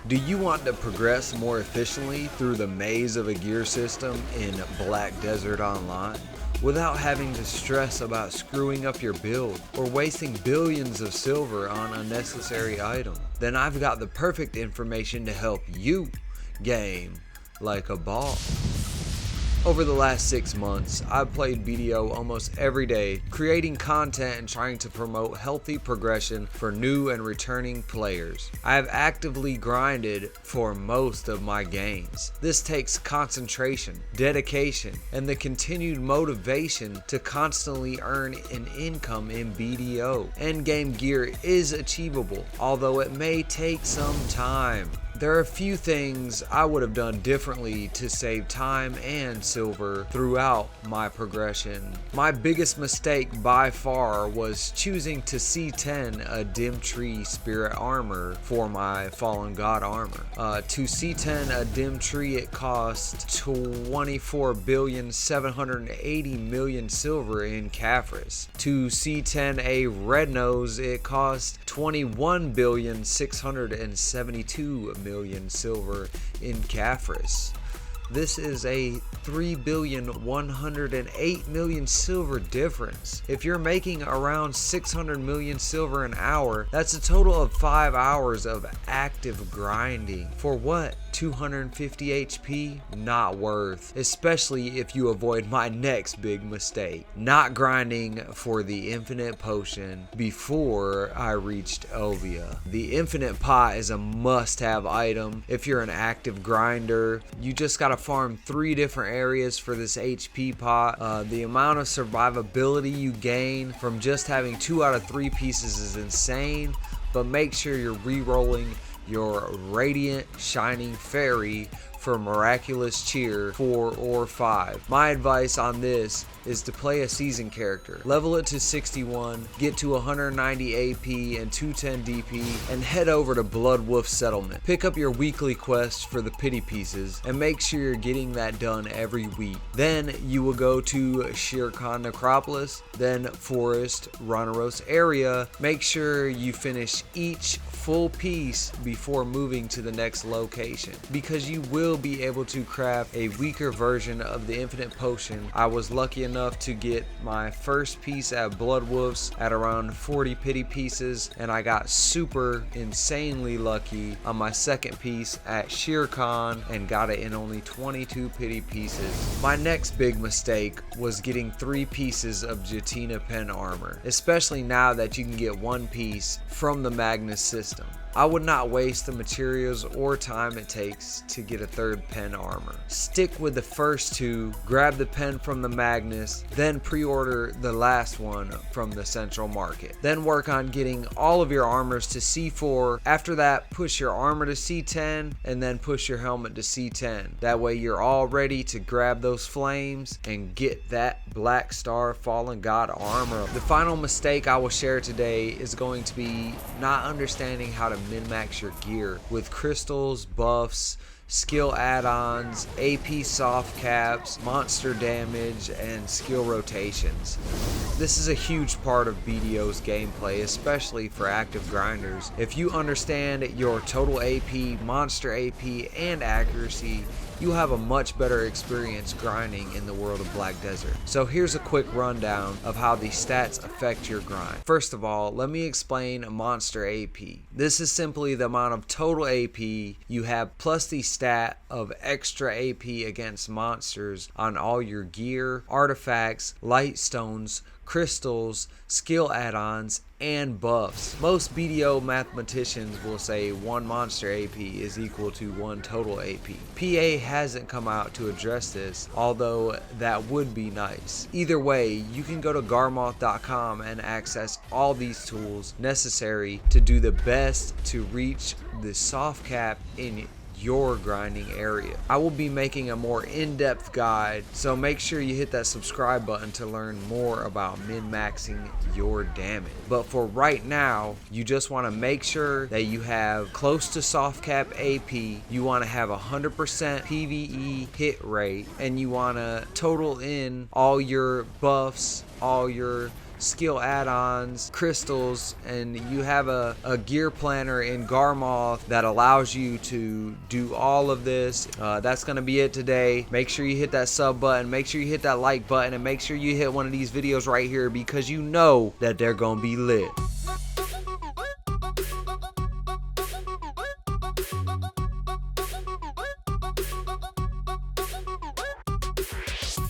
Do you want to progress more efficiently through the maze of a gear system in Black Desert Online, without having to stress about screwing up your build or wasting billions of silver on unnecessary items? Then I've got the perfect information to help you game like a boss. Over the last 6 months, I've played BDO almost every day, creating content and trying to promote healthy progression for new and returning players. I have actively grinded for most of my games. This takes concentration, dedication, and the continued motivation to constantly earn an income in BDO. Endgame gear is achievable, although it may take some time. There are a few things I would have done differently to save time and silver throughout my progression. My biggest mistake by far was choosing to C10 a dim tree spirit armor for my fallen god armor. To C10 a dim tree, it cost 24,780,000,000 silver in Caphras. To C10 a red nose, it cost 21,672,000,000 silver in Caphras. This is a 3,108,000,000 silver difference. If you're making around 600 million silver an hour, that's a total of 5 hours of active grinding. For what? 250 HP? Not worth. Especially if you avoid my next big mistake, not grinding for the infinite potion before I reached Elvia. The infinite pot is a must-have item. If you're an active grinder, you just gotta farm 3 different areas for this HP pot. The amount of survivability you gain from just having 2 out of 3 pieces is insane, but make sure you're re-rolling your Radiant Shining Fairy for Miraculous Cheer 4 or 5. My advice on this is to play a seasoned character. Level it to 61, get to 190 AP and 210 DP, and head over to Bloodwolf Settlement. Pick up your weekly quest for the pity pieces, and make sure you're getting that done every week. Then you will go to Shirkan Necropolis, then Forest Ronaros area. Make sure you finish each full piece before moving to the next location, because you will be able to craft a weaker version of the infinite potion. I was lucky enough to get my first piece at Bloodwolves at around 40 pity pieces, and I got super insanely lucky on my second piece at Shirkan and got it in only 22 pity pieces. My next big mistake was getting 3 pieces of Jatina pen armor, especially now that you can get 1 piece from the Magnus system. I would not waste the materials or time it takes to get a 3rd pen armor. Stick with the first 2, grab the pen from the Magnus, then pre-order the last one from the Central Market. Then work on getting all of your armors to C4. After that, push your armor to C10 and then push your helmet to C10. That way you're all ready to grab those flames and get that Black Star Fallen God armor. The final mistake I will share today is going to be not understanding how to min-max your gear with crystals, buffs, skill add-ons, AP soft caps, monster damage, and skill rotations. This is a huge part of BDO's gameplay, especially for active grinders. If you understand your total AP, monster AP, and accuracy, you have a much better experience grinding in the world of Black Desert. So here's a quick rundown of how these stats affect your grind. First of all, let me explain monster AP. This is simply the amount of total AP you have plus the stat of extra AP against monsters on all your gear, artifacts, light stones, crystals, skill add-ons, and buffs. Most BDO mathematicians will say 1 monster AP is equal to 1 total AP. PA hasn't come out to address this, although that would be nice. Either way, you can go to garmoth.com and access all these tools necessary to do the best to reach the soft cap in your grinding area. I will be making a more in-depth guide, so make sure you hit that subscribe button to learn more about min-maxing your damage. But for right now, you just want to make sure that you have close to soft cap AP, you want to have 100% PvE hit rate, and you want to total in all your buffs, all your skill add-ons, crystals, and you have a gear planner in Garmoth that allows you to do all of this. That's gonna be it today. Make sure you hit that sub button, make sure you hit that like button, and make sure you hit one of these videos right here, because you know that they're gonna be lit.